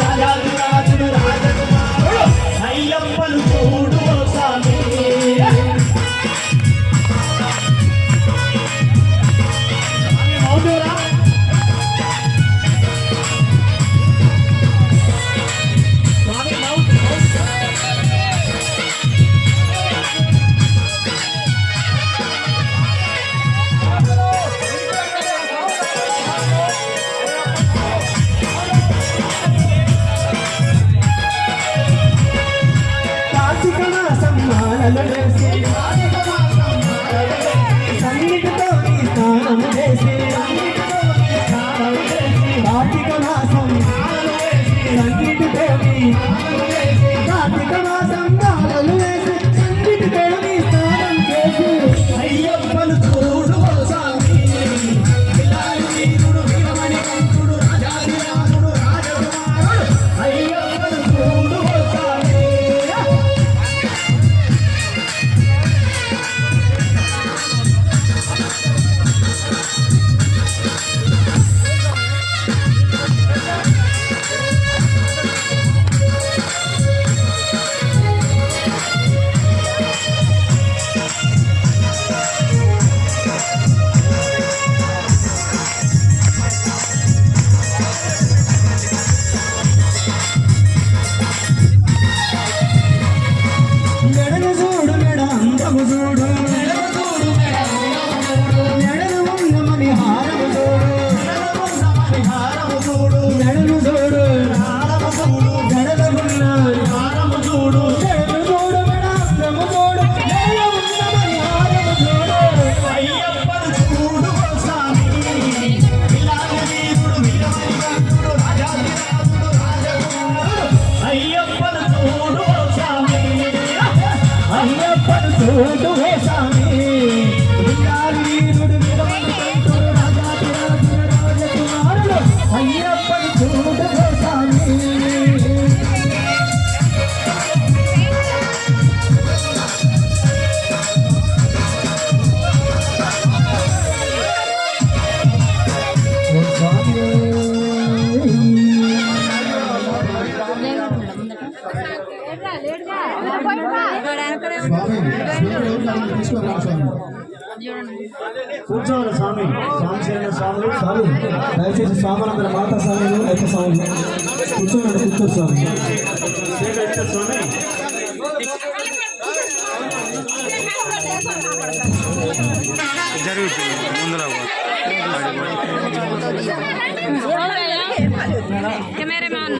రాజాదిరాజుడు రాజకుమారుడు అయ్యప్పను చూడు స్వామి. మౌనరా సన్నిధితో స్నానం చేసి కార్తీక మాసం సన్నిధితో కార్తీక మాసం దానాలు వేసి సన్నిధితో స్నానం చేసి అయ్యప్పను చూడు స్వామి. వీరుడు వీరమణి కంఠుడు రాజాదిరాజుడు రాజకుమారుడు అయ్యప్పను చూడు స్వామి. మెడను చూడు మెడ అందము చూడు మెడను ఉన్నమని హారము చూడు మెడను చూడు మెడలు ఉన్న హారము చూడు మెడను చూడు మెడ అందము చూడు మెడలు ఉన్నమని హారము చూడు అయ్యప్పను చూడు స్వామి. వీరుడు వీరమణి కంఠుడు రాజాదిరాజుడు రాజకుమారుడు అయ్యప్పను చూడు స్వామి. అయ్యప్పను చూడు స్వామి. వీరుడు వీరమణి కంఠుడు రాజాదిరాజుడు రాజకుమారుడు అయ్యప్పను చూడు స్వామి. కూర్చోవాలి స్వామి. స్వామి చేరిన స్వాములు స్వామి దయచేసి స్వాములందరూ మాతా స్వాములు అయితే స్వాములు కూర్చోండి. కూర్చో స్వామి. జరుగుతుంది ముందర కెమెరామ్యాన్